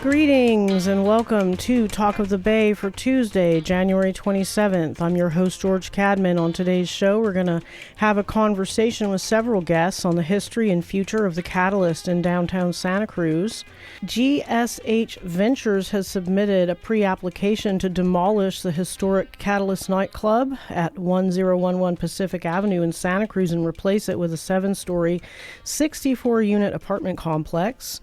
Greetings and welcome to Talk of the Bay for Tuesday, January 27th. I'm your host, George Cadman. On today's show, we're going to have a conversation with several guests on the history and future of the Catalyst in downtown Santa Cruz. GSH Ventures has submitted a pre-application to demolish the historic Catalyst nightclub at 1011 Pacific Avenue in Santa Cruz and replace it with a 7-story, 64-unit apartment complex.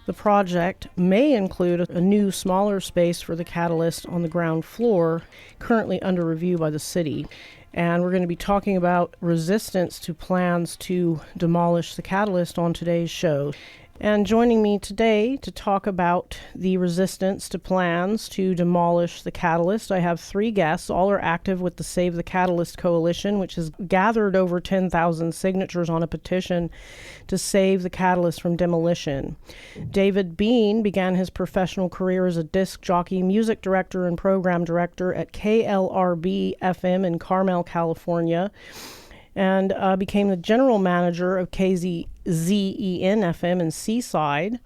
The project may include a new, smaller space for the Catalyst on the ground floor, currently under review by the city. And we're going to be talking about resistance to plans to demolish the Catalyst on today's show. And joining me today to talk about the resistance to plans to demolish the Catalyst, I have 3 guests. All are active with the Save the Catalyst Coalition, which has gathered over 10,000 signatures on a petition to save the Catalyst from demolition. David Bean began his professional career as a disc jockey, music director, and program director at KLRB FM in Carmel, California, and became the general manager of KZEN FM in Seaside,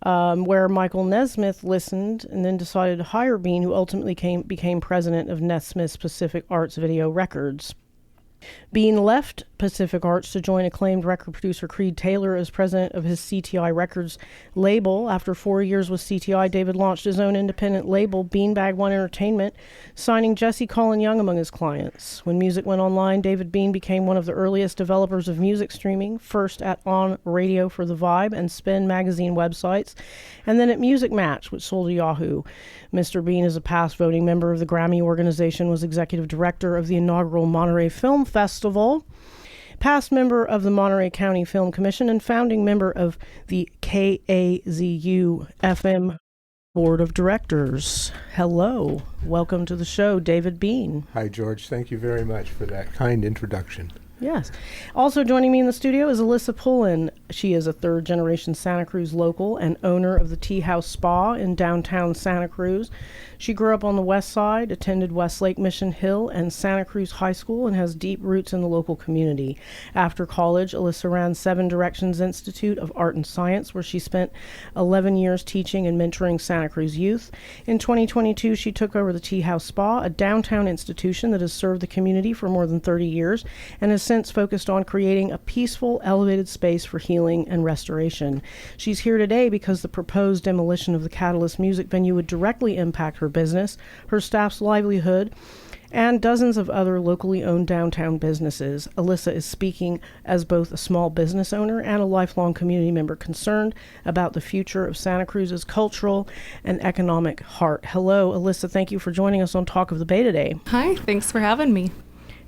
where Michael Nesmith listened and then decided to hire Bean, who ultimately became president of Nesmith's Pacific Arts Video Records. Bean left Pacific Arts to join acclaimed record producer Creed Taylor as president of his CTI Records label. After 4 years with CTI, David launched his own independent label, Beanbag One Entertainment, signing Jesse Colin Young among his clients. When music went online, David Bean became one of the earliest developers of music streaming, first at On Radio for The Vibe and Spin magazine websites, and then at Music Match, which sold to Yahoo. Mr. Bean is a past voting member of the Grammy organization, was executive director of the inaugural Monterey Film Festival, past member of the Monterey County Film Commission, and founding member of the KAZU FM Board of Directors. Hello. Welcome to the show, David Bean. Hi, George. Thank you very much for that kind introduction. Yes. Also joining me in the studio is Alyssa Pullen. She is a third-generation Santa Cruz local and owner of the Teahouse Spa in downtown Santa Cruz. She grew up on the west side, attended Westlake Mission Hill and Santa Cruz High School, and has deep roots in the local community. After college, Alyssa ran 7 Directions Institute of Art and Science, where she spent 11 years teaching and mentoring Santa Cruz youth. In 2022, she took over the Teahouse Spa, a downtown institution that has served the community for more than 30 years, and has since focused on creating a peaceful, elevated space for healing and restoration. She's here today because the proposed demolition of the Catalyst music venue would directly impact her business, her staff's livelihood, and dozens of other locally owned downtown businesses. Alyssa is speaking as both a small business owner and a lifelong community member concerned about the future of Santa Cruz's cultural and economic heart. Hello, Alyssa. Thank you for joining us on Talk of the Bay today. Hi, thanks for having me.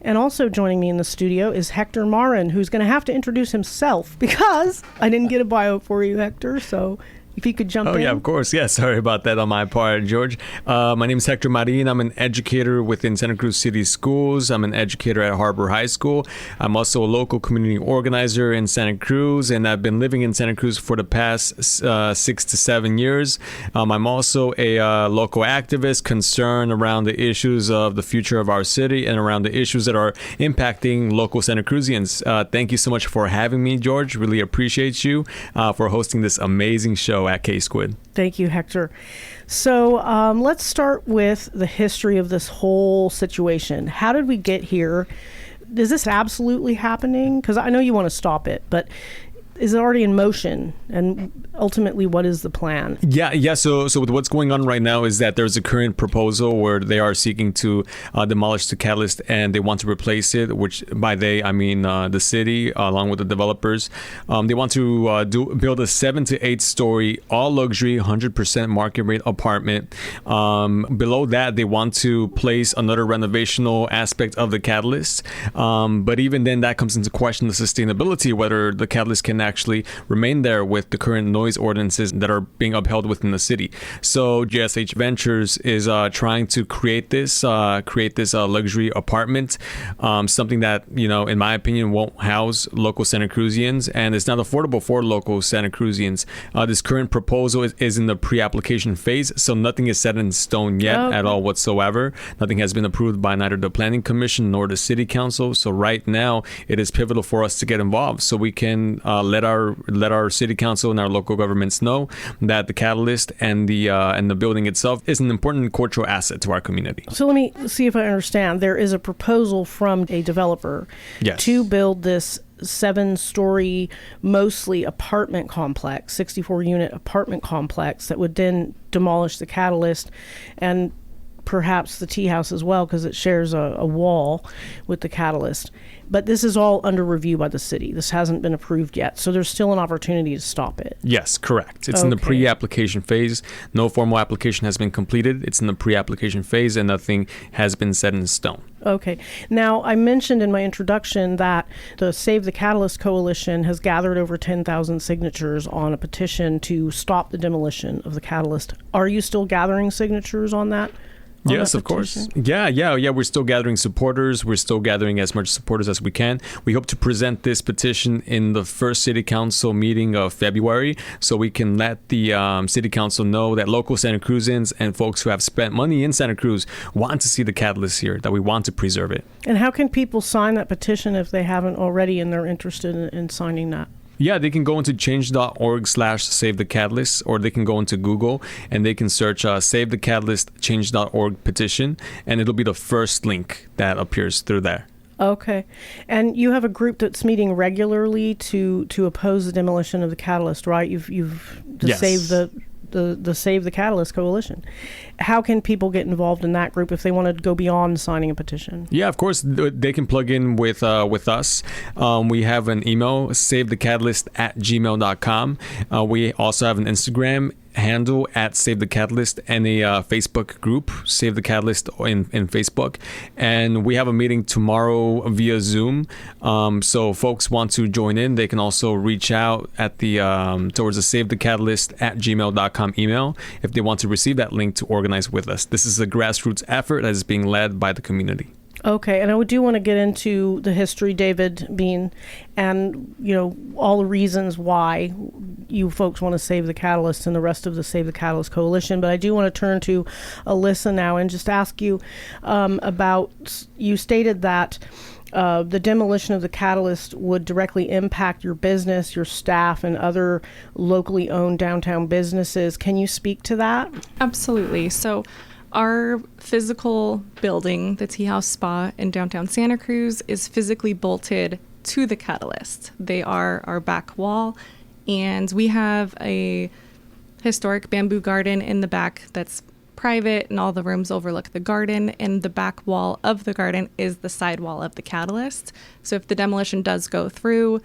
And also joining me in the studio is Hector Marin, who's going to have to introduce himself because I didn't get a bio for you, Hector, so if you could jump in. Oh, yeah, of course. Yeah, sorry about that on my part, George. My name is Hector Marin. I'm an educator within Santa Cruz City Schools. I'm an educator at Harbor High School. I'm also a local community organizer in Santa Cruz, and I've been living in Santa Cruz for the past 6 to 7 years. I'm also a local activist concerned around the issues of the future of our city and around the issues that are impacting local Santa Cruzians. Thank you so much for having me, George. Really appreciate you for hosting this amazing show at Squid. Thank you, Hector. So let's start with the history of this whole situation. How did we get here? Is this absolutely happening? Because I know you want to stop it, but is it already in motion? And ultimately, what is the plan? Yeah. So with what's going on right now is that there's a current proposal where they are seeking to demolish the Catalyst and they want to replace it, which by they, I mean the city along with the developers. They want to build a 7 to 8 story, all luxury, 100% market rate apartment. Below that, they want to place another renovational aspect of the Catalyst. But even then, that comes into question the sustainability, whether the Catalyst can actually remain there with the current noise ordinances that are being upheld within the city. So GSH Ventures is trying to create this luxury apartment, something that, in my opinion, won't house local Santa Cruzians, and it's not affordable for local Santa Cruzians. This current proposal is in the pre-application phase, so nothing is set in stone yet at all whatsoever. Nothing has been approved by neither the Planning Commission nor the City Council. So right now, it is pivotal for us to get involved so we can let our city council and our local governments know that the Catalyst and the building itself is an important cultural asset to our community. So let me see if I understand. There is a proposal from a developer to build this 7-story, mostly apartment complex, 64-unit apartment complex that would then demolish the Catalyst and perhaps the Teahouse as well, because it shares a wall with the Catalyst. But this is all under review by the city. This hasn't been approved yet, so there's still an opportunity to stop it. Yes, correct. It's in the pre-application phase. No formal application has been completed. It's in the pre-application phase, and nothing has been set in stone. Okay. Now, I mentioned in my introduction that the Save the Catalyst Coalition has gathered over 10,000 signatures on a petition to stop the demolition of the Catalyst. Are you still gathering signatures on that? Yes, of course. Yeah. We're still gathering supporters. We're still gathering as much supporters as we can. We hope to present this petition in the first city council meeting of February, so we can let the city council know that local Santa Cruzans and folks who have spent money in Santa Cruz want to see the Catalyst here, that we want to preserve it. And how can people sign that petition if they haven't already and they're interested in signing that? Yeah, they can go into change.org/savethecatalyst, or they can go into Google and they can search Save the Catalyst change.org petition, and it'll be the first link that appears through there. Okay. And you have a group that's meeting regularly to oppose the demolition of the Catalyst, right? You've Yes. Save the Save the Catalyst Coalition. How can people get involved in that group if they want to go beyond signing a petition? Yeah, of course, they can plug in with us. We have an email, savethecatalyst@gmail.com. We also have an Instagram handle at Save the Catalyst, and a Facebook group, Save the Catalyst in Facebook. And we have a meeting tomorrow via Zoom. So folks want to join in, they can also reach out at the towards the savethecatalyst@gmail.com email if they want to receive that link to organize with us. This is a grassroots effort that is being led by the community. Okay, and I do want to get into the history, David Bean, and all the reasons why you folks want to save the Catalyst and the rest of the Save the Catalyst Coalition. But I do want to turn to Alyssa now and just ask you about, you stated that the demolition of the Catalyst would directly impact your business, your staff, and other locally owned downtown businesses. Can you speak to that? Absolutely. So our physical building, the Teahouse Spa in downtown Santa Cruz, is physically bolted to the Catalyst. They are our back wall, and we have a historic bamboo garden in the back that's private, and all the rooms overlook the garden, and the back wall of the garden is the side wall of the Catalyst. So if the demolition does go through,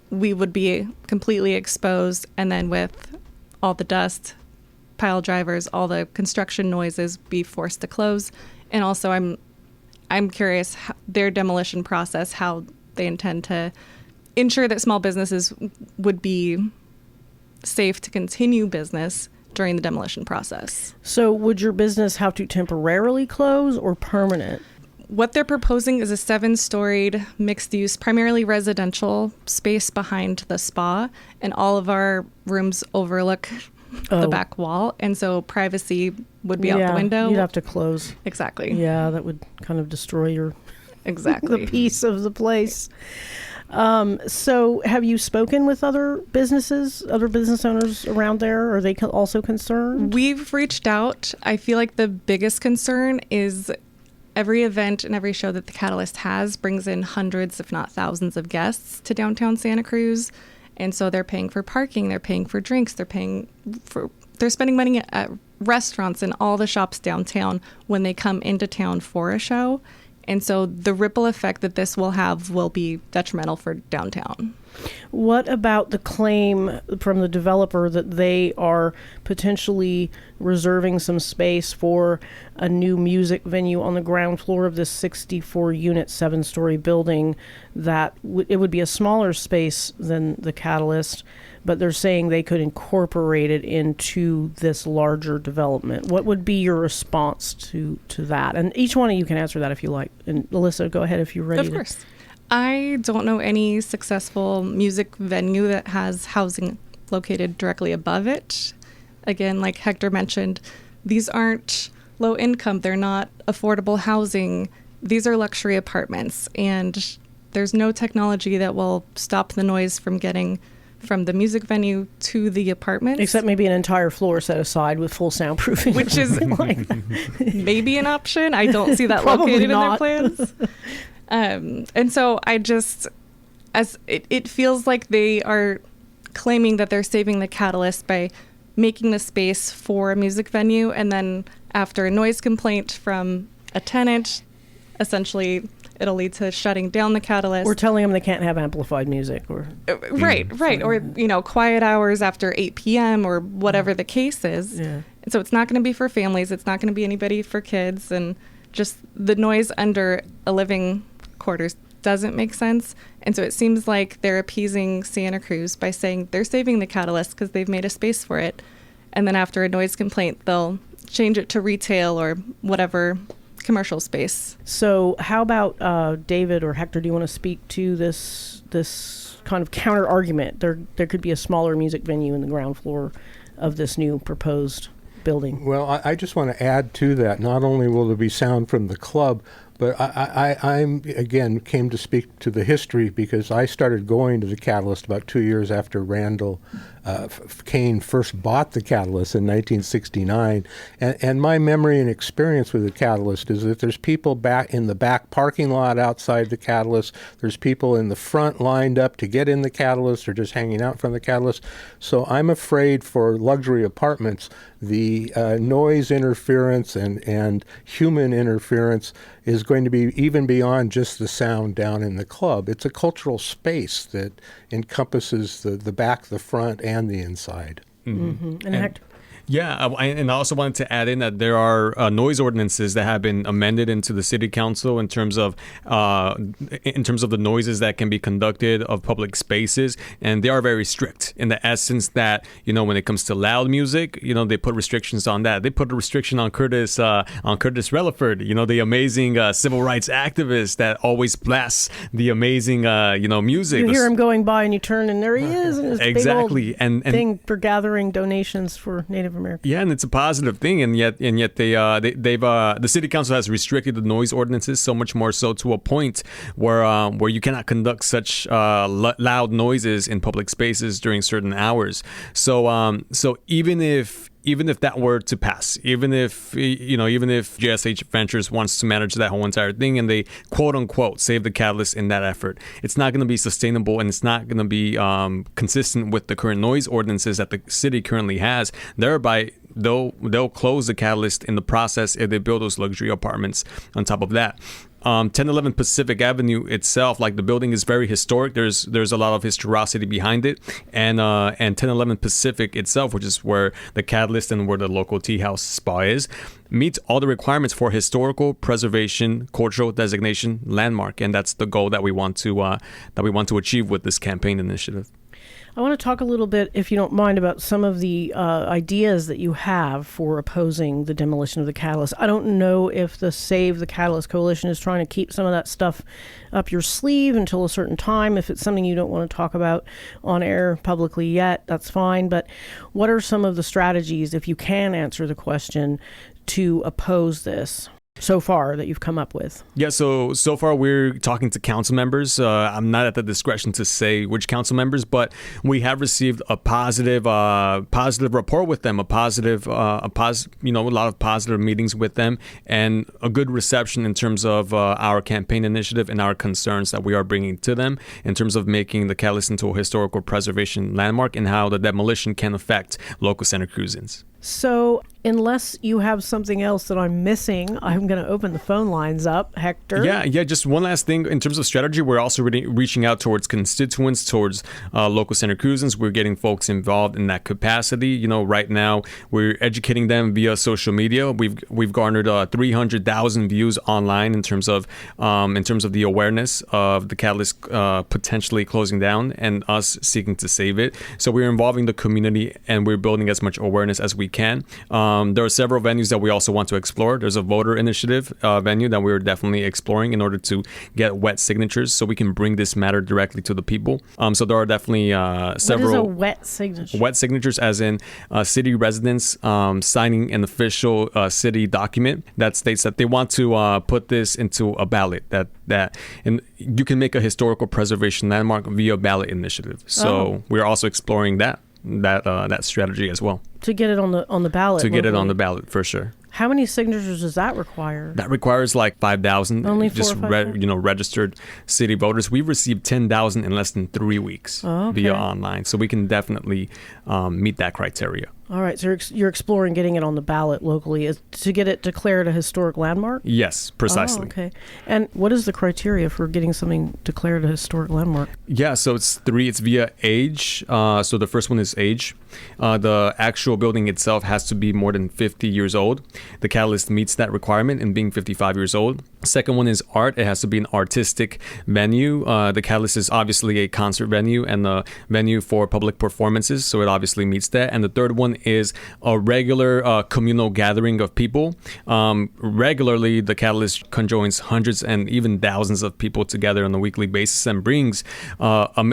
we would be completely exposed, and then with all the dust, pile drivers, all the construction noises, be forced to close. And also I'm curious their demolition process, how they intend to ensure that small businesses would be safe to continue business during the demolition process. So would your business have to temporarily close or permanent? What they're proposing is a 7-storied mixed-use, primarily residential space behind the spa, and all of our rooms overlook the back wall, and so privacy would be out the window. You'd have to close. Exactly. Yeah, that would kind of destroy your the peace of the place. So have you spoken with other business owners around there? Are they also concerned? We've reached out. I feel like the biggest concern is every event and every show that the Catalyst has brings in hundreds, if not thousands, of guests to downtown Santa Cruz. And so they're paying for parking, they're paying for drinks, they're spending money at restaurants and all the shops downtown when they come into town for a show. And so the ripple effect that this will have will be detrimental for downtown. What about the claim from the developer that they are potentially reserving some space for a new music venue on the ground floor of this 64-unit, 7-story building, that it would be a smaller space than the Catalyst, but they're saying they could incorporate it into this larger development? What would be your response to that? And each one of you can answer that if you like. And Alyssa, go ahead if you're ready. Of course. I don't know any successful music venue that has housing located directly above it. Again, like Hector mentioned, these aren't low income. They're not affordable housing. These are luxury apartments, and there's no technology that will stop the noise from getting from the music venue to the apartments. Except maybe an entire floor set aside with full soundproofing. Which is maybe an option. I don't see that Probably located not. in their plans. And so it feels like they are claiming that they're saving the catalyst by making the space for a music venue, and then after a noise complaint from a tenant, essentially it'll lead to shutting down the catalyst. We're telling them they can't have amplified music, or right, or quiet hours after 8 p.m. or whatever the case is. Yeah. And so it's not going to be for families. It's not going to be anybody for kids, and just the noise under a living quarters doesn't make sense. And so it seems like they're appeasing Santa Cruz by saying they're saving the catalyst because they've made a space for it. And then after a noise complaint, they'll change it to retail or whatever commercial space. So how about David or Hector, do you want to speak to this kind of counter argument? There could be a smaller music venue in the ground floor of this new proposed building. Well, I just want to add to that. Not only will there be sound from the club, but I'm again came to speak to the history because I started going to the Catalyst about 2 years after Randall Kane first bought the Catalyst in 1969. And my memory and experience with the Catalyst is that there's people back in the back parking lot outside the Catalyst. There's people in the front lined up to get in the Catalyst or just hanging out from the Catalyst. So I'm afraid for luxury apartments, the noise interference and human interference is going to be even beyond just the sound down in the club. It's a cultural space that encompasses the back, the front, and the inside. Mm-hmm. And Hector? Yeah, and I also wanted to add in that there are noise ordinances that have been amended into the city council in terms of the noises that can be conducted of public spaces, and they are very strict in the essence that when it comes to loud music, they put restrictions on that. They put a restriction on Curtis Relaford, the amazing civil rights activist that always blasts the amazing music. You hear him going by, and you turn, and there he is, and his exactly, big old and thing for gathering donations for Native American. Yeah, and it's a positive thing, and yet the city council has restricted the noise ordinances so much more so to a point where you cannot conduct such loud noises in public spaces during certain hours. So even if that were to pass, even if JSH Ventures wants to manage that whole entire thing and they quote unquote save the catalyst in that effort, it's not going to be sustainable and it's not going to be consistent with the current noise ordinances that the city currently has. Thereby, they'll close the catalyst in the process if they build those luxury apartments on top of that. 1011 Pacific Avenue itself, like the building is very historic. There's a lot of historicity behind it, and 1011 Pacific itself, which is where the Catalyst and where the local Teahouse Spa is, meets all the requirements for historical preservation, cultural designation, landmark, and that's the goal that we want to achieve with this campaign initiative. I want to talk a little bit, if you don't mind, about some of the ideas that you have for opposing the demolition of the Catalyst. I don't know if the Save the Catalyst Coalition is trying to keep some of that stuff up your sleeve until a certain time. If it's something you don't want to talk about on air publicly yet, that's fine. But what are some of the strategies, if you can answer the question, to oppose this so far that you've come up with? Yeah, so far we're talking to council members. I'm not at the discretion to say which council members, but we have received a positive rapport with them, a lot of positive meetings with them, and a good reception in terms of our campaign initiative and our concerns that we are bringing to them in terms of making the Catalyst into a historical preservation landmark and how the demolition can affect local Santa Cruzans. So unless you have something else that I'm missing, I'm going to open the phone lines up. Hector? Yeah, just one last thing. In terms of strategy, we're also really reaching out towards constituents, towards local Santa Cruzans. We're getting folks involved in that capacity. Right now, we're educating them via social media. We've garnered 300,000 views online in terms of the awareness of the Catalyst potentially closing down and us seeking to save it. So we're involving the community and we're building as much awareness as we can. There are several venues that we also want to explore. There's a voter initiative venue that we're definitely exploring in order to get wet signatures so we can bring this matter directly to the people. So there are definitely several... What is a wet signature? Wet signatures as in city residents signing an official city document that states that they want to put this into a ballot, and you can make a historical preservation landmark via ballot initiative. So we're also exploring that strategy as well. To get it on the ballot. To get it on the ballot, for sure. How many signatures does that require? That requires like 5,000. Only just registered city voters. We've received 10,000 in less than 3 weeks via online. So we can definitely meet that criteria. All right, so you're exploring getting it on the ballot locally to get it declared a historic landmark? Yes, precisely. Oh, okay. And what is the criteria for getting something declared a historic landmark? Yeah, so it's 3. It's via age. So the first one is age. The actual building itself has to be more than 50 years old. The Catalyst meets that requirement in being 55 years old. Second one is art. It has to be an artistic venue. The Catalyst is obviously a concert venue and a venue for public performances, so it obviously meets that. And the third one is a regular communal gathering of people. Regularly, the Catalyst conjoins hundreds and even thousands of people together on a weekly basis and brings a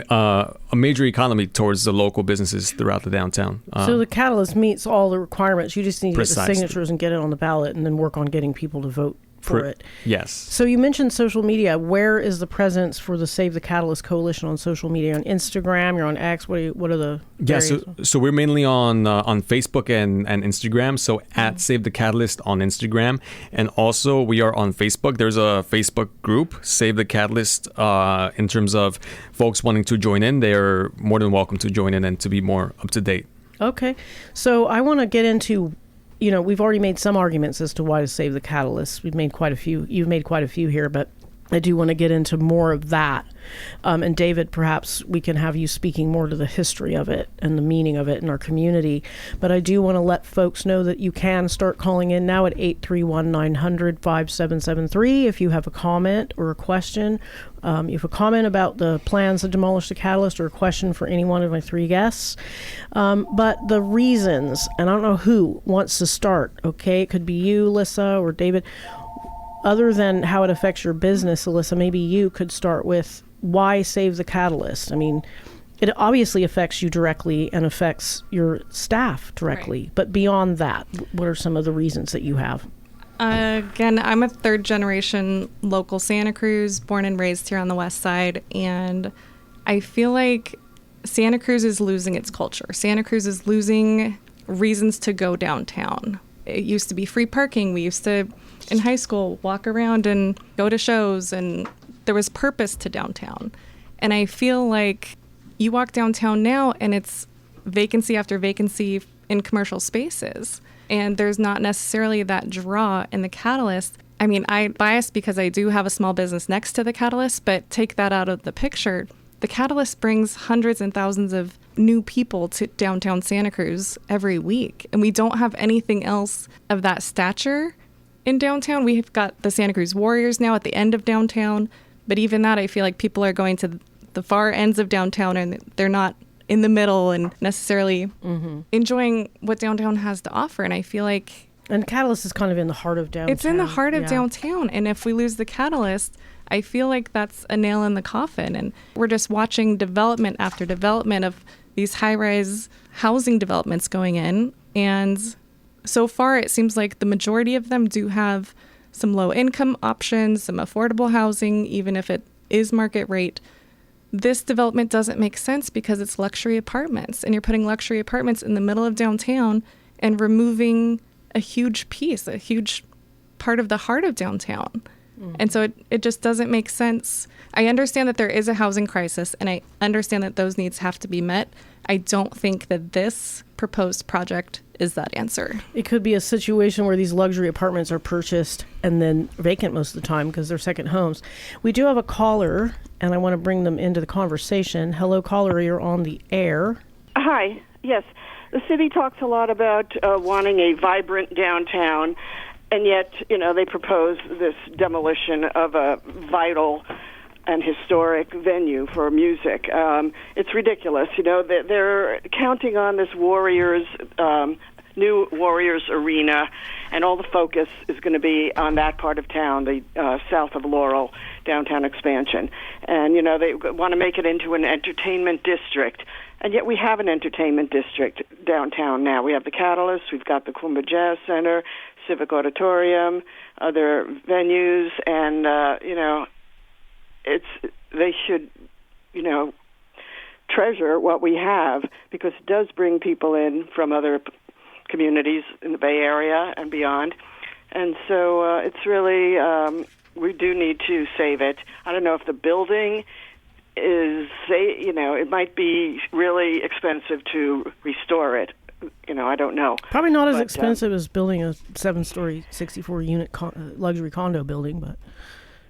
major economy towards the local businesses throughout the downtown. So the Catalyst meets all the requirements. You just need to get the Precisely. signatures and get it on the ballot and then work on getting people to vote for it. Yes. So you mentioned social media. Where is the presence for the Save the Catalyst Coalition on social media? On Instagram? You're on X? What are the Yeah, so we're mainly on Facebook and Instagram. So at Save the Catalyst on Instagram, and also we are on Facebook. There's a Facebook group, Save the Catalyst. In terms of folks wanting to join in, they are more than welcome to join in and to be more up to date. Okay, so I want to get into. We've already made some arguments as to why to save the Catalyst. We've made quite a few. You've made quite a few here, but I do want to get into more of that. And David, perhaps we can have you speaking more to the history of it and the meaning of it in our community. But I do want to let folks know that you can start calling in now at 831-900-5773 if you have a comment or a question. You have a comment about the plans to demolish the Catalyst or a question for any one of my 3 guests. But the reasons, and I don't know who wants to start, okay? It could be you, Alyssa, or David. Other than how it affects your business, Alyssa, maybe you could start with why Save the Catalyst? I mean, it obviously affects you directly and affects your staff directly. Right. But beyond that, what are some of the reasons that you have? Again, I'm a 3rd-generation local Santa Cruz, born and raised here on the west side, and I feel like Santa Cruz is losing its culture. Santa Cruz is losing reasons to go downtown. It used to be free parking. We used to, in high school, walk around and go to shows, and there was purpose to downtown. And I feel like you walk downtown now, and it's vacancy after vacancy in commercial spaces. And there's not necessarily that draw in the Catalyst. I mean, I'm biased because I do have a small business next to the Catalyst, but take that out of the picture. The Catalyst brings hundreds and thousands of new people to downtown Santa Cruz every week. And we don't have anything else of that stature in downtown. We've got the Santa Cruz Warriors now at the end of downtown. But even that, I feel like people are going to the far ends of downtown and they're not in the middle and necessarily enjoying what downtown has to offer. And I feel like... And Catalyst is kind of in the heart of downtown. It's in the heart of downtown. And if we lose the Catalyst, I feel like that's a nail in the coffin. And we're just watching development after development of these high-rise housing developments going in. And so far, it seems like the majority of them do have some low-income options, some affordable housing, even if it is market rate. This development doesn't make sense because it's luxury apartments. And you're putting luxury apartments in the middle of downtown and removing a huge piece, a huge part of the heart of downtown. And so it just doesn't make sense. I understand that there is a housing crisis, and I understand that those needs have to be met. I don't think that this proposed project is that answer. It could be a situation where these luxury apartments are purchased and then vacant most of the time because they're second homes. We do have a caller, and I want to bring them into the conversation. Hello, caller, you're on the air. Hi, yes. The city talks a lot about wanting a vibrant downtown, and yet, they propose this demolition of a vital and historic venue for music. It's ridiculous. They're counting on this Warriors new Warriors Arena, and all the focus is going to be on that part of town, the south of Laurel downtown expansion. And, you know, they want to make it into an entertainment district. And yet we have an entertainment district downtown now. We have the Catalyst, we've got the Kumba Jazz Center, Civic Auditorium, other venues, and, you know, they should, you know, treasure what we have, because it does bring people in from other communities in the Bay Area and beyond. And so it's really, we do need to save it. I don't know if the building is, you know, it might be really expensive to restore it. You know, I don't know. Probably not as expensive as building a 7-story, 64-unit luxury condo building, but...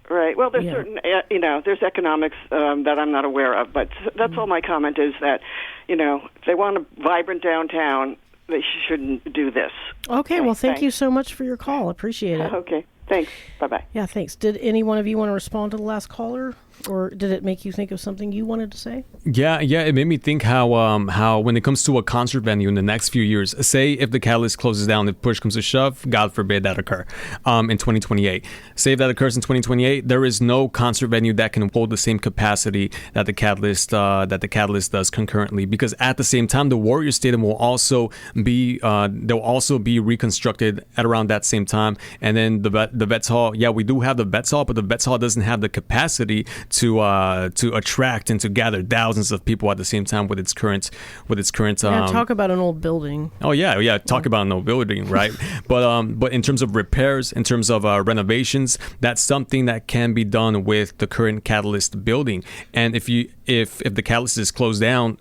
Right. Well, there's certain, you know, there's economics that I'm not aware of, but that's all my comment is that, you know, if they want a vibrant downtown, they shouldn't do this. Okay. Well, thank you so much for your call. Appreciate it. Okay. Thanks. Bye-bye. Yeah, thanks. Did any one of you want to respond to the last caller, or did it make you think of something you wanted to say? Yeah, it made me think how when it comes to a concert venue in the next few years, say if the Catalyst closes down, if push comes to shove, God forbid that occur, in 2028. Say if that occurs in 2028, there is no concert venue that can hold the same capacity that the Catalyst does concurrently, because at the same time the Warriors Stadium will also be reconstructed at around that same time, and then the Vets Hall. Yeah, we do have the Vets Hall, but the Vets Hall doesn't have the capacity to attract and to gather thousands of people at the same time with its current. Talk about an old building. Oh yeah. Talk about an old building, right? but in terms of repairs, in terms of renovations, that's something that can be done with the current Catalyst building. And if the Catalyst is closed down,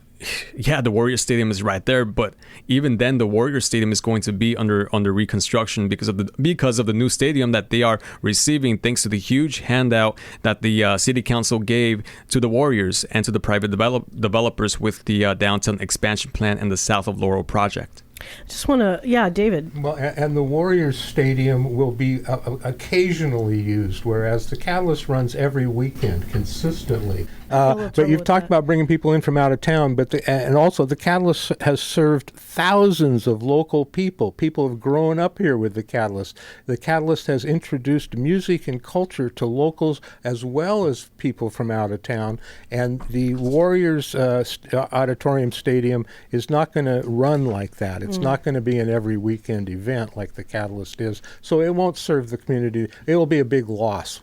yeah, the Warrior Stadium is right there, but even then, the Warrior Stadium is going to be under reconstruction because of the new stadium that they are receiving, thanks to the huge handout that the City Council gave to the Warriors and to the private developers with the downtown expansion plan and the South of Laurel project. Just want to, David. Well, and the Warriors Stadium will be occasionally used, whereas the Catalyst runs every weekend consistently. But you've talked about bringing people in from out of town, and also the Catalyst has served thousands of local people. People have grown up here with the Catalyst. The Catalyst has introduced music and culture to locals as well as people from out of town. And the Warriors Auditorium Stadium is not going to run like that. It's not going to be an every weekend event like the Catalyst is. So it won't serve the community. It will be a big loss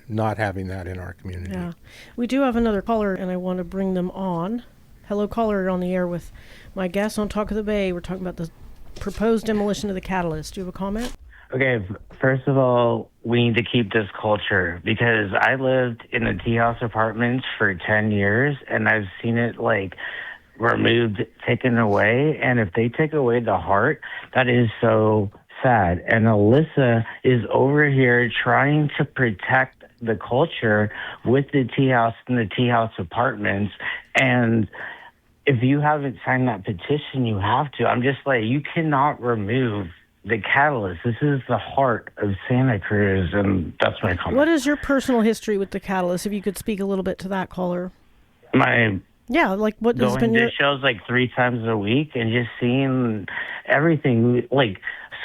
not having that in our community. Yeah. We do have another caller, and I want to bring them on. Hello, caller, you're on the air with my guest on Talk of the Bay. We're talking about the proposed demolition of the Catalyst. Do you have a comment? Okay, first of all, we need to keep this culture, because I lived in the Teahouse apartments for 10 years, and I've seen it, removed, taken away, and if they take away the heart, that is so sad. And Alyssa is over here trying to protect the culture with the Teahouse and the Teahouse apartments, and if you haven't signed that petition, you have to. I'm just you cannot remove the Catalyst. This is the heart of Santa Cruz, and that's my comment. What is your personal history with the Catalyst? If you could speak a little bit to that, caller. What has been your shows 3 times a week and just seeing everything,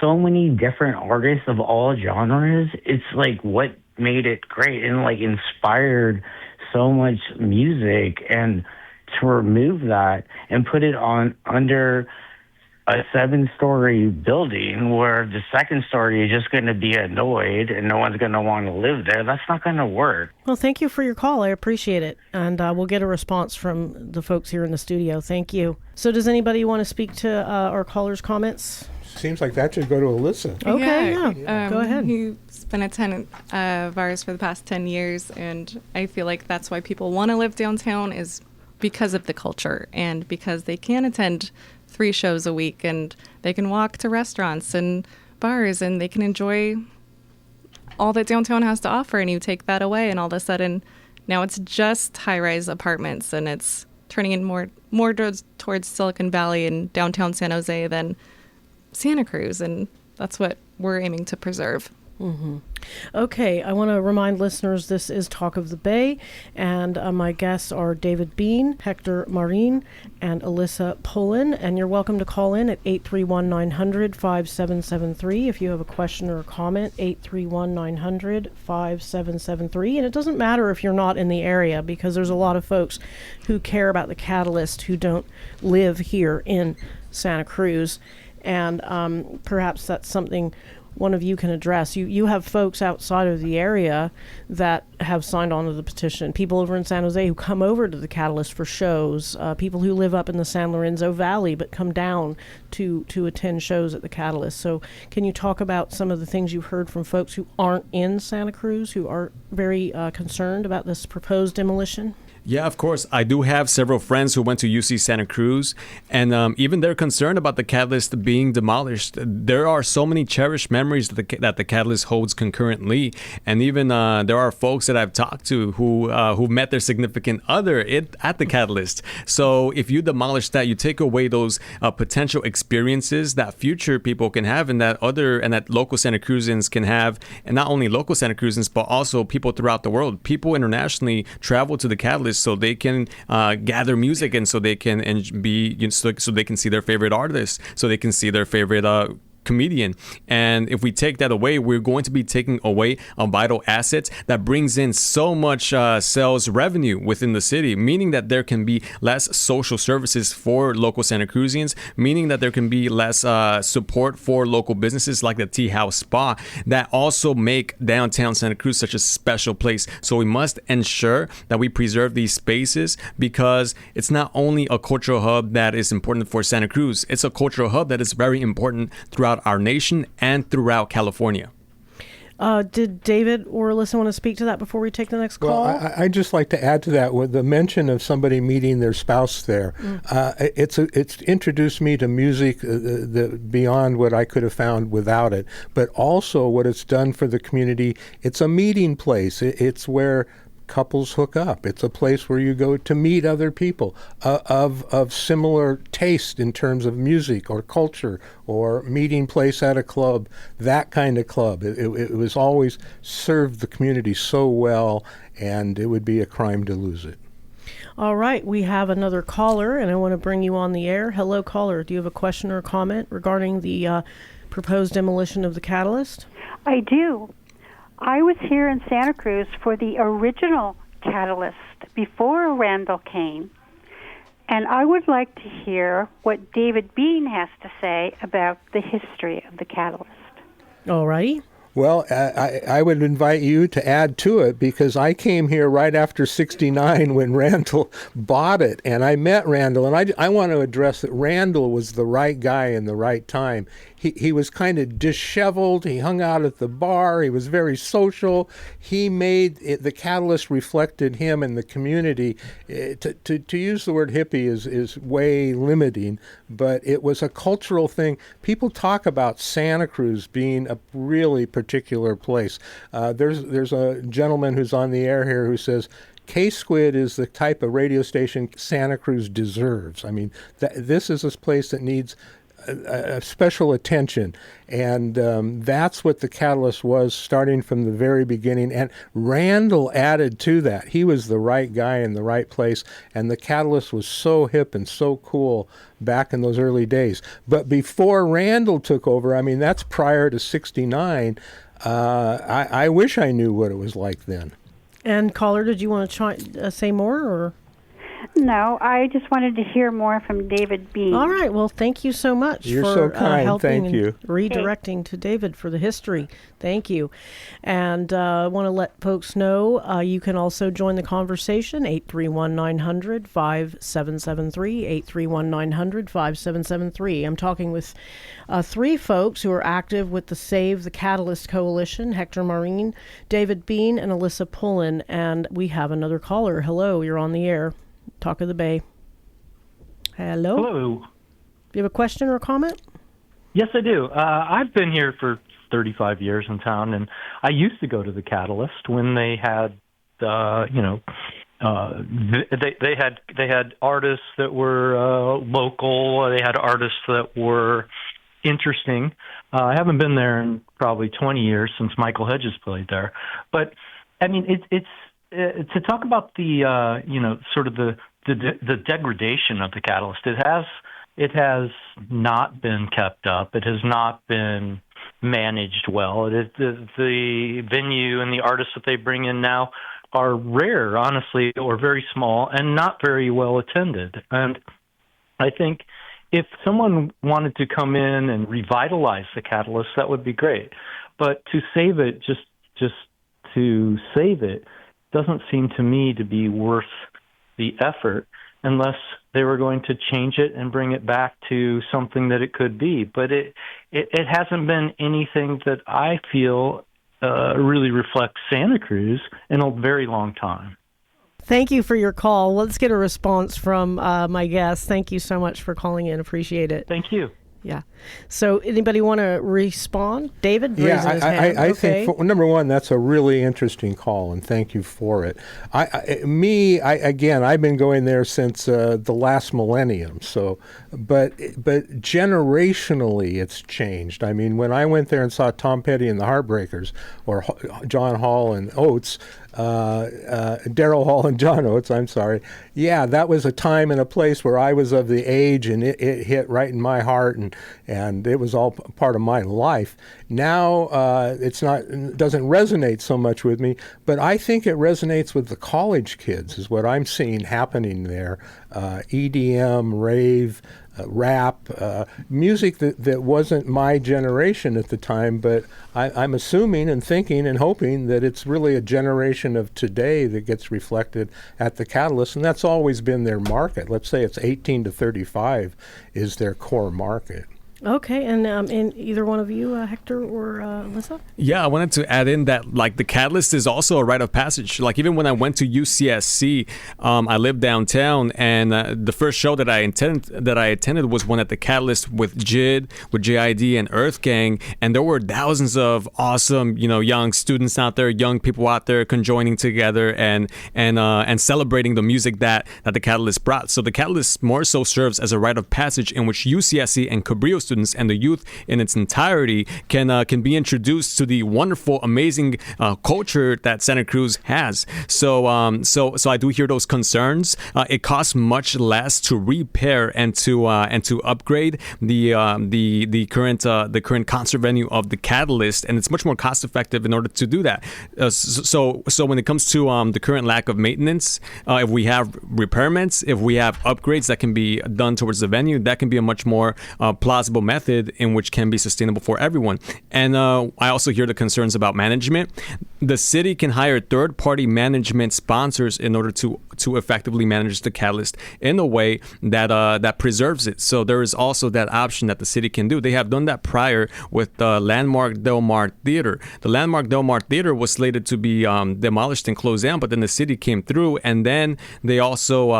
so many different artists of all genres. It's what made it great and inspired so much music, and to remove that and put it on under a 7-story building where the second story is just going to be annoyed and no one's going to want to live there, that's not going to work. Well, thank you for your call. I appreciate it. And we'll get a response from the folks here in the studio. Thank you. So does anybody want to speak to our caller's comments? Seems like that should go to Alyssa. Okay, yeah. Go ahead. He's been a tenant of ours for the past 10 years, and I feel like that's why people want to live downtown, is because of the culture and because they can attend 3 shows a week, and they can walk to restaurants and bars, and they can enjoy all that downtown has to offer. And you take that away, and all of a sudden now it's just high-rise apartments, and it's turning in more towards Silicon Valley and downtown San Jose than Santa Cruz, and that's what we're aiming to preserve. Okay, I want to remind listeners this is Talk of the Bay, and my guests are David Bean, Hector Marin, and Alyssa Pullen, and you're welcome to call in at 831-900-5773 if you have a question or a comment, 831-900-5773, and it doesn't matter if you're not in the area, because there's a lot of folks who care about the Catalyst who don't live here in Santa Cruz, and perhaps that's something one of you can address. You have folks outside of the area that have signed on to the petition, people over in San Jose who come over to the Catalyst for shows, people who live up in the San Lorenzo Valley but come down to attend shows at the Catalyst. So can you talk about some of the things you've heard from folks who aren't in Santa Cruz, who are very concerned about this proposed demolition? Yeah, of course. I do have several friends who went to UC Santa Cruz, and even they're concerned about the Catalyst being demolished. There are so many cherished memories that the Catalyst holds concurrently, and even there are folks that I've talked to who met their significant other at the Catalyst. So if you demolish that, you take away those potential experiences that future people can have, and that local Santa Cruzans can have, and not only local Santa Cruzans, but also people throughout the world. People internationally travel to the Catalyst so they can gather music, and so they can so they can see their favorite artists, so they can see their favorite comedian. And if we take that away, we're going to be taking away a vital asset that brings in so much sales revenue within the city, meaning that there can be less social services for local Santa Cruzians, meaning that there can be less support for local businesses like the Teahouse Spa that also make downtown Santa Cruz such a special place. So we must ensure that we preserve these spaces, because it's not only a cultural hub that is important for Santa Cruz, it's a cultural hub that is very important throughout our nation and throughout California. Did David or Alyssa want to speak to that before we take the next call? Well, I'd just like to add to that with the mention of somebody meeting their spouse there. It's introduced me to music beyond what I could have found without it, but also what it's done for the community. It's a meeting place. It's where couples hook up. It's a place where you go to meet other people of similar taste in terms of music or culture, or meeting place at a club, that kind of club. It was always served the community so well, and it would be a crime to lose it. All right, we have another caller, and I want to bring you on the air. Hello, caller. Do you have a question or a comment regarding the proposed demolition of the Catalyst? I do. I was here in Santa Cruz for the original Catalyst before Randall came, and I would like to hear what David Bean has to say about the history of the Catalyst. All righty. Well, I would invite you to add to it, because I came here right after '69 when Randall bought it, and I met Randall, and I want to address that Randall was the right guy in the right time. He was kind of disheveled. He hung out at the bar. He was very social. He made it, the Catalyst reflected him and the community. To use the word hippie is way limiting, but it was a cultural thing. People talk about Santa Cruz being a really particular place. There's a gentleman who's on the air here who says, Squid is the type of radio station Santa Cruz deserves. I mean, this is a place that needs a special attention, and that's what the Catalyst was starting from the very beginning, and Randall added to that. He was the right guy in the right place, and the Catalyst was so hip and so cool back in those early days. But before Randall took over, I mean, that's prior to '69, I wish I knew what it was like then. And caller, did you want to say more, or? No, I just wanted to hear more from David Bean. All right. Well, thank you so much You're for so kind. helping Thank you. and redirecting to David for the history. Thank you. And I want to let folks know you can also join the conversation, 831-900-5773, 831-900-5773. I'm talking with three folks who are active with the Save the Catalyst Coalition, Hector Marin, David Bean, and Alyssa Pullen. And we have another caller. Hello, you're on the air. Talk of the Bay. Hello? Hello. Do you have a question or a comment? Yes, I do. I've been here for 35 years in town, and I used to go to the Catalyst when they had, they had artists that were local. They had artists that were interesting. I haven't been there in probably 20 years since Michael Hedges played there. But, I mean, it's to talk about the, sort of the degradation of the Catalyst. It has not been kept up. It has not been managed well. The venue and the artists that they bring in now are rare, honestly, or very small and not very well attended. And I think if someone wanted to come in and revitalize the Catalyst, that would be great. But to save it, just to save it, doesn't seem to me to be worth the effort unless they were going to change it and bring it back to something that it could be. But it hasn't been anything that I feel really reflects Santa Cruz in a very long time. Thank you for your call. Let's get a response from my guest. Thank you so much for calling in. Appreciate it. Thank you. Yeah. So anybody want to respond? David? Yeah, his hand. I think, number one, that's a really interesting call, and thank you for it. Again, I've been going there since the last millennium. So, but generationally, it's changed. I mean, when I went there and saw Tom Petty and the Heartbreakers, or John Hall and Oates, Daryl Hall and John Oates, I'm sorry. Yeah, that was a time and a place where I was of the age, and it hit right in my heart, and it was all part of my life. Now it doesn't resonate so much with me, but I think it resonates with the college kids, is what I'm seeing happening there. EDM, rave, rap, music that wasn't my generation at the time, but I'm assuming and thinking and hoping that it's really a generation of today that gets reflected at the Catalyst, and that's always been their market. Let's say it's 18 to 35 is their core market. Okay, and in either one of you, Hector or Alyssa? Yeah, I wanted to add in that like the Catalyst is also a rite of passage. Like even when I went to UCSC, I lived downtown, and the first show that I attended was one at the Catalyst with JID, with JID and Earth Gang, and there were thousands of awesome, young students out there, young people out there conjoining together and celebrating the music that the Catalyst brought. So the Catalyst more so serves as a rite of passage in which UCSC and Cabrillo students and the youth in its entirety can be introduced to the wonderful, amazing culture that Santa Cruz has. So I do hear those concerns. It costs much less to repair and to upgrade the current concert venue of the Catalyst, and it's much more cost effective in order to do that. So when it comes to the current lack of maintenance, if we have repairments, if we have upgrades that can be done towards the venue, that can be a much more plausible method in which can be sustainable for everyone. And I also hear the concerns about management. The city can hire third-party management sponsors in order to effectively manage the Catalyst in a way that preserves it. So there is also that option that the city can do. They have done that prior with the Landmark Del Mar Theater. The Landmark Del Mar Theater was slated to be demolished and closed down, but then the city came through, and then they also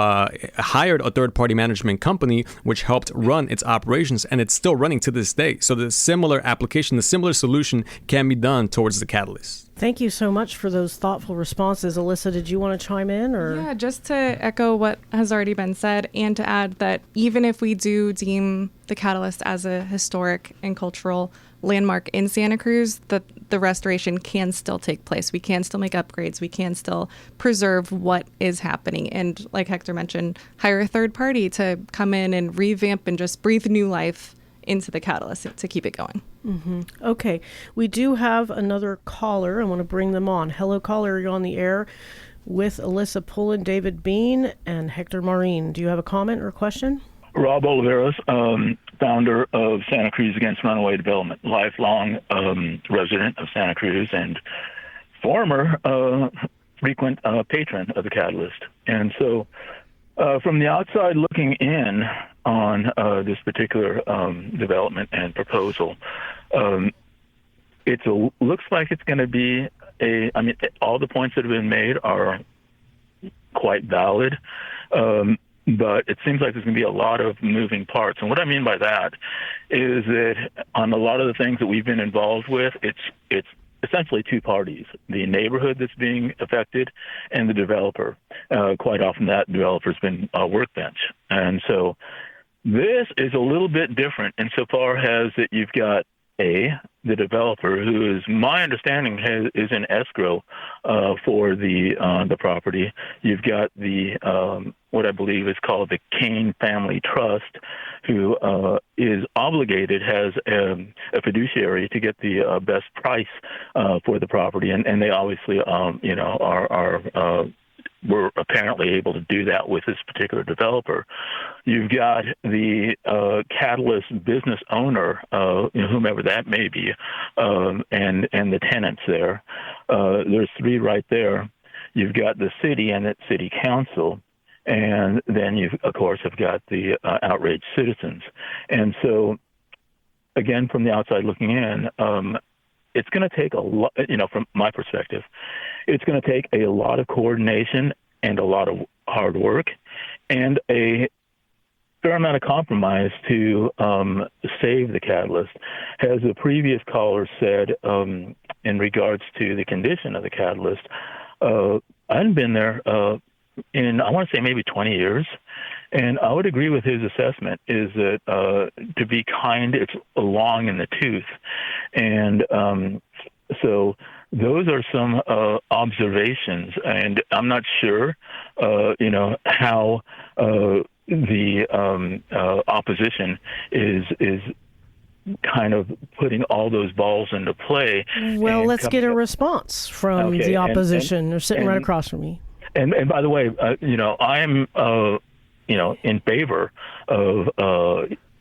hired a third-party management company which helped run its operations, and it's still running to this day. So the similar application, the similar solution can be done towards the Catalyst. Thank you so much for those thoughtful responses. Alyssa, did you want to chime in? Or? Yeah, just to echo what has already been said, and to add that even if we do deem the Catalyst as a historic and cultural landmark in Santa Cruz, the restoration can still take place. We can still make upgrades. We can still preserve what is happening. And like Hector mentioned, hire a third party to come in and revamp and just breathe new life into the Catalyst to keep it going. Mm-hmm. Okay. We do have another caller. I want to bring them on. Hello, caller. You're on the air with Alyssa Pullen, David Bean, and Hector Marin. Do you have a comment or a question? Rob Oliveros, founder of Santa Cruz Against Runaway Development, lifelong resident of Santa Cruz and former frequent patron of the Catalyst. And so from the outside looking in on this particular development and proposal, looks like it's going to be all the points that have been made are quite valid, but it seems like there's going to be a lot of moving parts. And what I mean by that is that on a lot of the things that we've been involved with, it's essentially two parties, the neighborhood that's being affected and the developer. Quite often that developer's been a workbench. And so This is a little bit different insofar as that you've got the developer, who is, my understanding, is in escrow for the property. You've got the what I believe is called the Kane Family Trust, who is obligated, has a fiduciary to get the best price for the property, and they obviously are were apparently able to do that with this particular developer. You've got the Catalyst business owner, whomever that may be, and the tenants there. There's three right there. You've got the city and its city council, and then you, of course, have got the outraged citizens. And so, again, from the outside looking in, it's going to take a lot, from my perspective, it's going to take a lot of coordination and a lot of hard work and a fair amount of compromise to save the Catalyst. As the previous caller said, in regards to the condition of the Catalyst, I hadn't been there in, I want to say, maybe 20 years. And I would agree with his assessment, is that to be kind, it's long in the tooth. And so those are some observations, and I'm not sure, how the opposition is kind of putting all those balls into play. Well, let's get a response from the opposition. They're sitting right across from me. And by the way, I am in favor of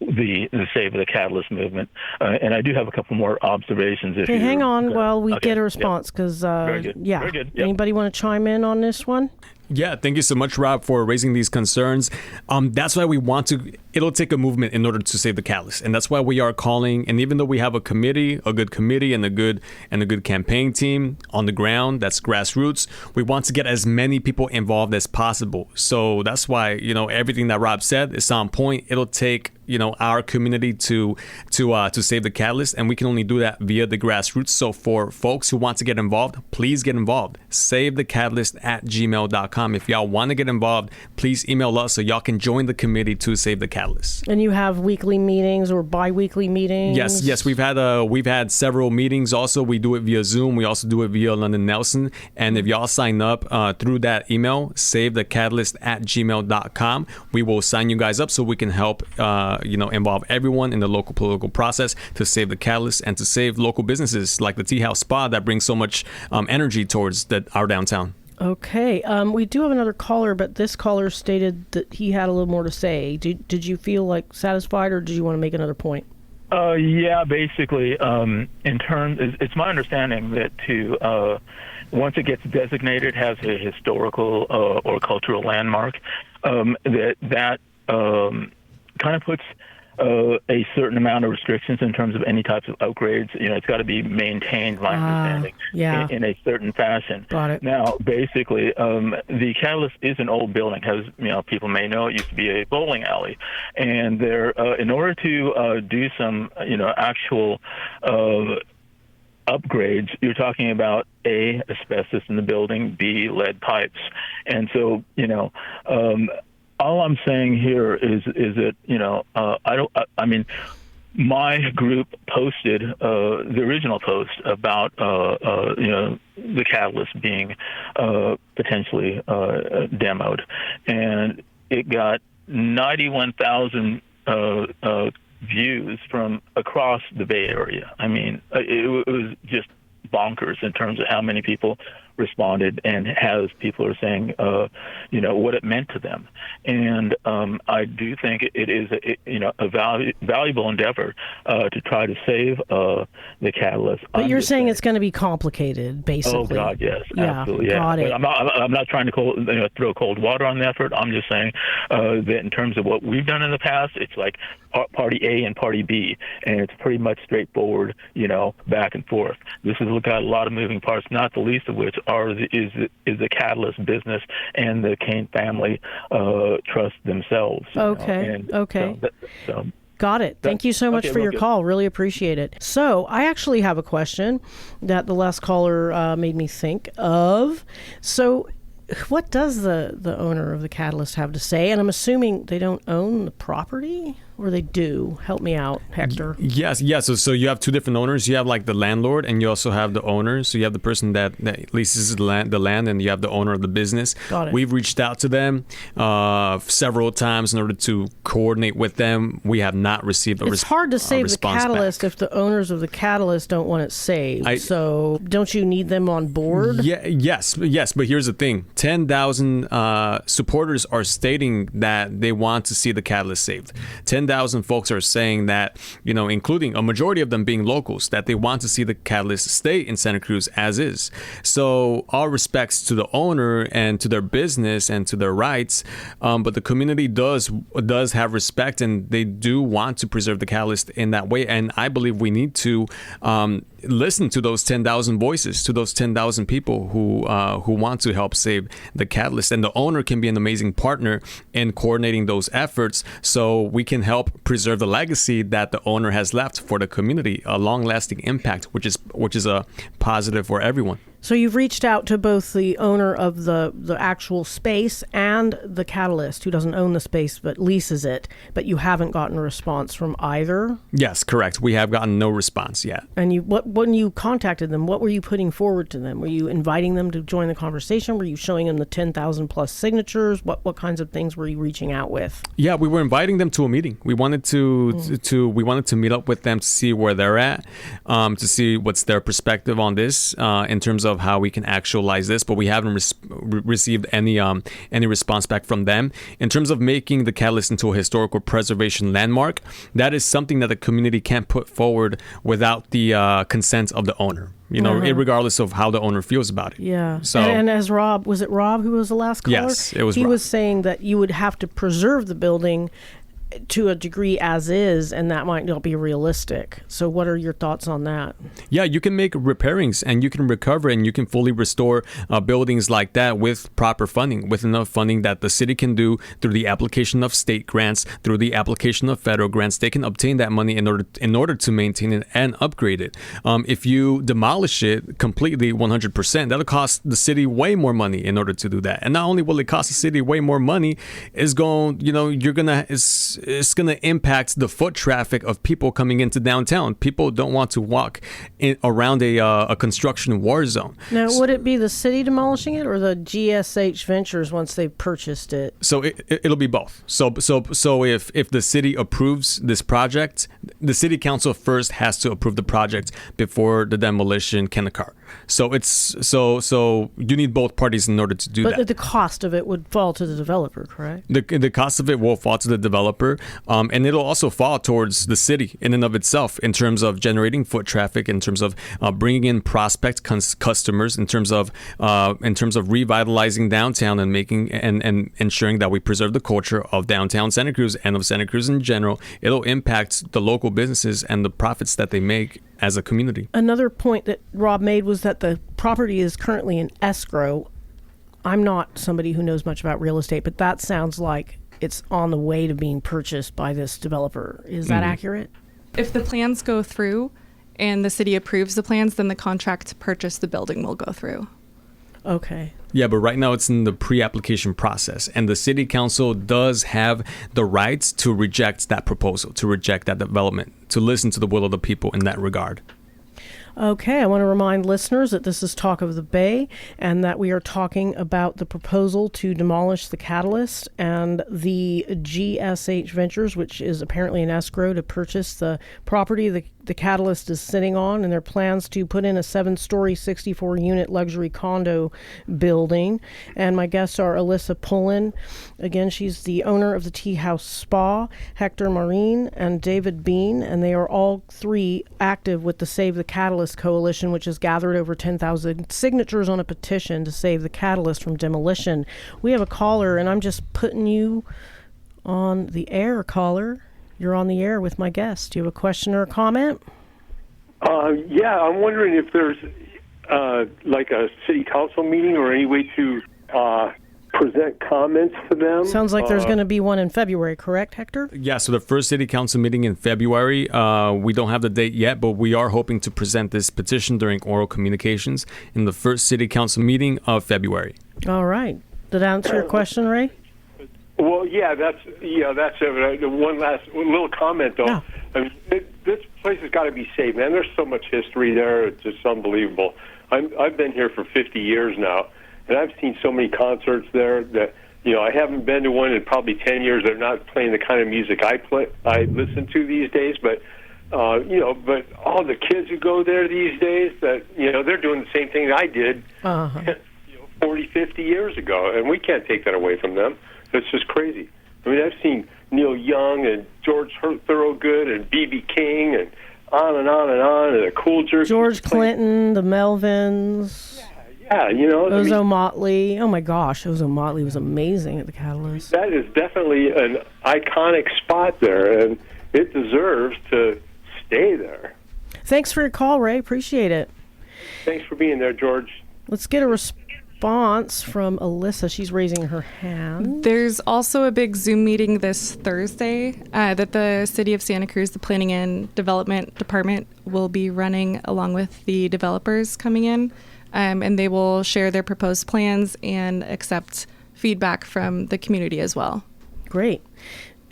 the Save the Catalyst movement, and I do have a couple more observations. Okay, hang on while we get a response, because Very good. Yep. Anybody want to chime in on this one? Yeah, thank you so much, Rob, for raising these concerns. That's why we want to, it'll take a movement in order to save the Catalyst. And that's why we are calling, and even though we have a good committee and a good campaign team on the ground, that's grassroots, we want to get as many people involved as possible. So that's why, everything that Rob said is on point. It'll take, our community to save the Catalyst, and we can only do that via the grassroots. So for folks who want to get involved, please get involved. savethecatalyst@gmail.com. If y'all want to get involved, please email us so y'all can join the committee to save the Catalyst. And you have weekly meetings or bi-weekly meetings? Yes, we've had several meetings. Also, we do it via Zoom. We also do it via London Nelson. And if y'all sign up through that email, savethecatalyst@gmail.com, we will sign you guys up so we can help involve everyone in the local political process to save the Catalyst and to save local businesses like the Teahouse Spa that brings so much energy towards our downtown. Okay. We do have another caller, but this caller stated that he had a little more to say. Did you feel satisfied, or did you want to make another point? Yeah, basically, in terms, it's my understanding that once it gets designated as a historical or cultural landmark, that kind of puts a certain amount of restrictions in terms of any types of upgrades. It's got to be maintained, my understanding, in a certain fashion. Got it. Now, basically, the Catalyst is an old building. As people may know, it used to be a bowling alley, and there, in order to do some, actual upgrades, you're talking about A, asbestos in the building, B, lead pipes, and so all I'm saying here is that my group posted the original post about the Catalyst being potentially demoed, and it got 91,000 views from across the Bay Area. I mean, it was just bonkers in terms of how many people responded and as people are saying, what it meant to them. And I do think it is a valuable endeavor to try to save the Catalyst. But you're saying it's going to be complicated, basically. Oh, God, yes. Yeah, absolutely. Yeah. Got it. But I'm not trying to throw cold water on the effort. I'm just saying that in terms of what we've done in the past, it's like Party A and Party B, and it's pretty much straightforward, back and forth. This has got a lot of moving parts, not the least of which is the Catalyst business and the Kane family trust themselves. Okay. So Got it. Thank you so much for your call. Really appreciate it. So I actually have a question that the last caller made me think of. So what does the owner of the Catalyst have to say? And I'm assuming they don't own the property, or they do. Help me out, Hector. Yes. So you have two different owners. You have like the landlord, and you also have the owner. So you have the person that leases the land, and you have the owner of the business. Got it. We've reached out to them several times in order to coordinate with them. We have not received a response. It's hard to save the Catalyst back. if the owners of the Catalyst don't want it saved. So don't you need them on board? Yes. But here's the thing: 10,000 supporters are stating that they want to see the Catalyst saved. 10,000 folks are saying that, including a majority of them being locals, that they want to see the Catalyst stay in Santa Cruz as is. So all respects to the owner and to their business and to their rights, but the community does have respect, and they do want to preserve the Catalyst in that way. And I believe we need to listen to those 10,000 voices, to those 10,000 people who want to help save the Catalyst. And the owner can be an amazing partner in coordinating those efforts, so we can help preserve the legacy that the owner has left for the community, a long-lasting impact, which is a positive for everyone. So you've reached out to both the owner of the actual space and the Catalyst, who doesn't own the space but leases it, but you haven't gotten a response from either? Yes, correct. We have gotten no response yet. And when you contacted them, what were you putting forward to them? Were you inviting them to join the conversation? Were you showing them the 10,000 plus signatures? What kinds of things were you reaching out with? Yeah, we were inviting them to a meeting. We wanted to meet up with them to see where they're at, to see what's their perspective on this in terms of how we can actualize this, but we haven't received any response back from them. In terms of making the Catalyst into a historical preservation landmark, that is something that the community can't put forward without the consent of the owner. Regardless of how the owner feels about it. Yeah. So, and as Rob, was it Rob who was the last caller? Yes, it was He Rob. was saying that you would have to preserve the building to a degree as is, and that might not be realistic. So what are your thoughts on that? Yeah, you can make repairings, and you can recover, and you can fully restore buildings like that with proper funding, with enough funding that the city can do through the application of state grants, through the application of federal grants. They can obtain that money in order to maintain it and upgrade it. If you demolish it completely 100%, that'll cost the city way more money in order to do that. And not only will it cost the city way more money, it's going to impact the foot traffic of people coming into downtown. People don't want to walk around a construction war zone. Now, would it be the city demolishing it or the GSH Ventures once they've purchased it? So it'll be both. So if the city approves this project, the city council first has to approve the project before the demolition can occur. So you need both parties in order to do that. But the cost of it would fall to the developer, correct? The cost of it will fall to the developer, and it'll also fall towards the city in and of itself in terms of generating foot traffic, in terms of bringing in prospect customers, in terms of revitalizing downtown and making and ensuring that we preserve the culture of downtown Santa Cruz and of Santa Cruz in general. It'll impact the local businesses and the profits that they make as a community. Another point that Rob made was that the property is currently in escrow. I'm not somebody who knows much about real estate, but that sounds like it's on the way to being purchased by this developer. Is that accurate? If the plans go through and the city approves the plans, then the contract to purchase the building will go through. Okay. Yeah, but right now it's in the pre-application process, and the city council does have the rights to reject that proposal, to reject that development, to listen to the will of the people in that regard. Okay, I want to remind listeners that this is Talk of the Bay and that we are talking about the proposal to demolish the Catalyst and the GSH Ventures, which is apparently in escrow to purchase the property the Catalyst is sitting on, and their plans to put in a 7-story, 64-unit luxury condo building. And my guests are Alyssa Pullen. Again, she's the owner of the Teahouse Spa, Hector Marin, and David Bean, and they are all three active with the Save the Catalyst Coalition, which has gathered over 10,000 signatures on a petition to save the Catalyst from demolition. We have a caller, and I'm just putting you on the air, caller. You're on the air with my guest. Do you have a question or a comment? Yeah, I'm wondering if there's like a city council meeting or any way to present comments for them. Sounds like there's going to be one in February, correct, Hector? Yeah, so the first city council meeting in February, we don't have the date yet, but we are hoping to present this petition during oral communications in the first city council meeting of February. All right. Did that answer your question, Ray? Well, that's it. One last little comment, though. Yeah. I mean, this place has got to be safe, man. There's so much history there; it's just unbelievable. I've been here for 50 years now, and I've seen so many concerts there that I haven't been to one in probably 10 years. They're not playing the kind of music I listen to these days, but but all the kids who go there these days, that they're doing the same thing I did 40, 50 years ago, and we can't take that away from them. It's just crazy. I mean, I've seen Neil Young and George Thorogood and B.B. King and on and on and on, and a Cool Jerky. George Clinton, the Melvins. Yeah, Ozo Motley. Oh my gosh, Ozo Motley was amazing at the Catalyst. That is definitely an iconic spot there, and it deserves to stay there. Thanks for your call, Ray. Appreciate it. Thanks for being there, George. Let's get a response from Alyssa. She's raising her hand. There's also a big Zoom meeting this Thursday that the City of Santa Cruz, the Planning and Development Department, will be running along with the developers coming in. And they will share their proposed plans and accept feedback from the community as well. Great.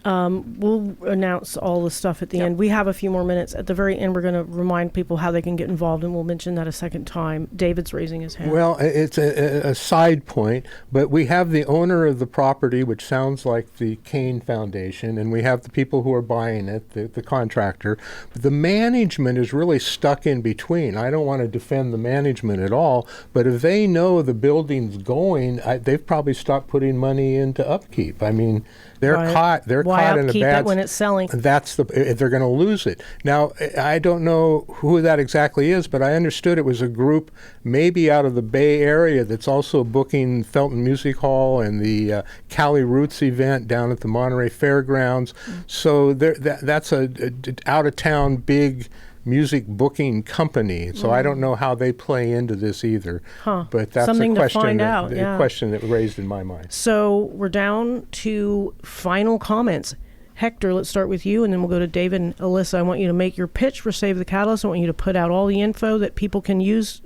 We'll announce all the stuff at the end. We have a few more minutes. At the very end, we're going to remind people how they can get involved, and we'll mention that a second time. David's raising his hand. Well, it's a side point, but we have the owner of the property, which sounds like the Kane Foundation, and we have the people who are buying it, the contractor. But the management is really stuck in between. I don't want to defend the management at all, but if they know the building's going, they've probably stopped putting money into upkeep. I mean, they're caught. They're Why caught in a upkeep bad. it when it's selling? They're going to lose it. Now, I don't know who that exactly is, but I understood it was a group maybe out of the Bay Area that's also booking Felton Music Hall and the Cali Roots event down at the Monterey Fairgrounds. So that's a out of town big music booking company, so I don't know how they play into this either. But that's Something a question to find out. Yeah. question that raised in my mind. So we're down to final comments. Hector, let's start with you, and then we'll go to David and Alyssa. I want you to make your pitch for Save the Catalyst. I want you to put out all the info that people can use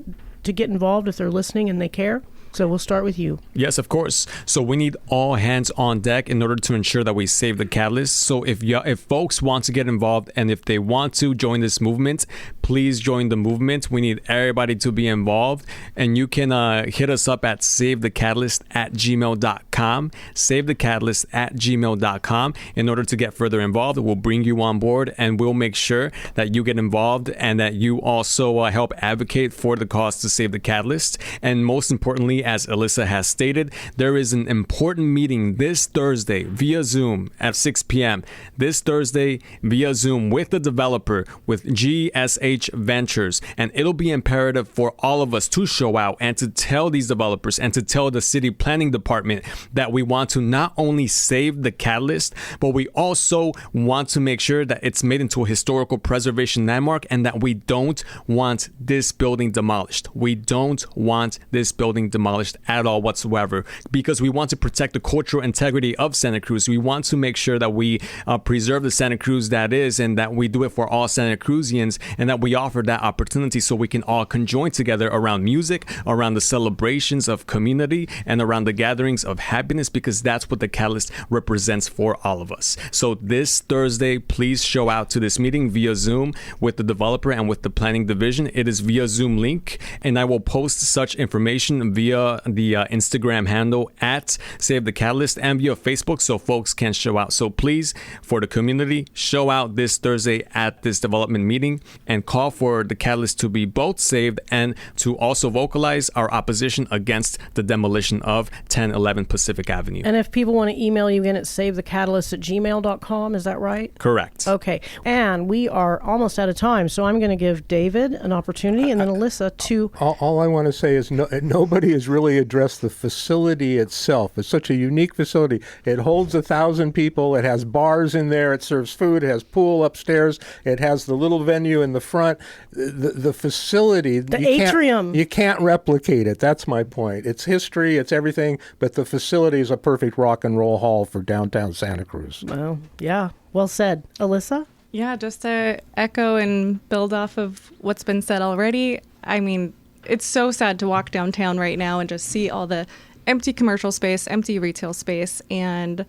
to get involved if they're listening and they care. So we'll start with you. Yes, of course. So we need all hands on deck in order to ensure that we save the catalyst. So if folks want to get involved and if they want to join this movement, please join the movement. We need everybody to be involved. And you can hit us up at savethecatalyst@gmail.com. Savethecatalyst@gmail.com. In order to get further involved, we'll bring you on board and we'll make sure that you get involved and that you also help advocate for the cause to save the catalyst. And most importantly, as Alyssa has stated, there is an important meeting this Thursday via Zoom at 6 p.m. This Thursday via Zoom with the developer, with GSH Ventures. And it'll be imperative for all of us to show out and to tell these developers and to tell the city planning department that we want to not only save the catalyst, but we also want to make sure that it's made into a historical preservation landmark and that we don't want this building demolished. We don't want this building demolished at all whatsoever, because we want to protect the cultural integrity of Santa Cruz. We want to make sure that we preserve the Santa Cruz that is, and that we do it for all Santa Cruzians, and that we offer that opportunity so we can all conjoin together around music, around the celebrations of community, and around the gatherings of happiness, because that's what the Catalyst represents for all of us. So this Thursday, please show out to this meeting via Zoom with the developer and with the planning division. It is via Zoom link, and I will post such information via the Instagram handle at Save the Catalyst and via Facebook so folks can show out. So please, for the community, show out this Thursday at this development meeting and call for the Catalyst to be both saved and to also vocalize our opposition against the demolition of 1011 Pacific Avenue. And if people want to email you again, it's savethecatalyst@gmail.com. Is that right? Correct. Okay. And we are almost out of time, so I'm going to give David an opportunity and then Alyssa to... All I want to say is nobody has really addressed the facility itself. It's such a unique facility. It holds 1,000 people. It has bars in there. It serves food. It has pool upstairs. It has the little venue in the front. front, the facility, the atrium. You can't replicate it. That's my point. It's history, it's everything, but the facility is a perfect rock and roll hall for downtown Santa Cruz. Well, yeah, well said. Alyssa? Yeah, just to echo and build off of what's been said already. I mean, it's so sad to walk downtown right now and just see all the empty commercial space, empty retail space. And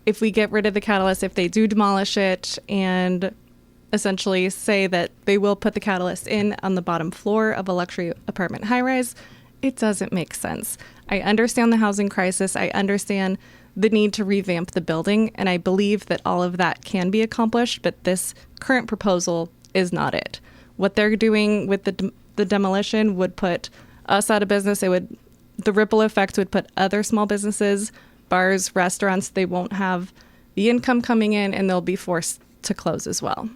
if we get rid of the Catalyst, if they do demolish it and essentially say that they will put the Catalyst in on the bottom floor of a luxury apartment high-rise, it doesn't make sense. I understand the housing crisis. I understand the need to revamp the building, and I believe that all of that can be accomplished, but this current proposal is not it. What they're doing with the demolition would put us out of business. The ripple effect would put other small businesses, bars, restaurants, they won't have the income coming in, and they'll be forced to close as well.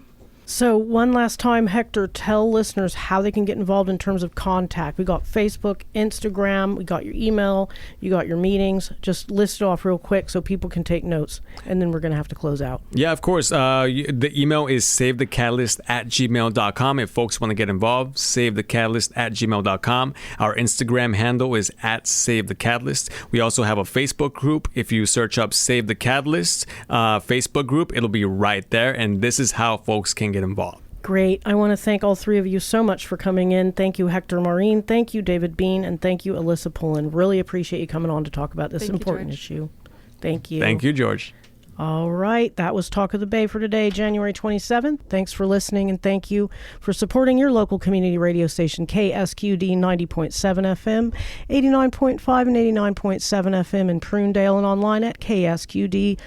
So one last time, Hector, tell listeners how they can get involved in terms of contact. We got Facebook, Instagram, we got your email, you got your meetings. Just list it off real quick so people can take notes, and then we're going to have to close out. Yeah, of course. The email is savethecatalyst@gmail.com. If folks want to get involved, savethecatalyst@gmail.com. Our Instagram handle is @savethecatalyst. We also have a Facebook group. If you search up Save the Catalyst Facebook group, it'll be right there. And this is how folks can get involved. Great. I want to thank all three of you so much for coming in. Thank you, Hector Marin. Thank you, David Bean. And thank you, Alyssa Pullen. Really appreciate you coming on to talk about this important issue. Thank you. Thank you, George. All right. That was Talk of the Bay for today, January 27th. Thanks for listening, and thank you for supporting your local community radio station, KSQD 90.7 FM, 89.5 and 89.7 FM in Prunedale, and online at ksqd.org.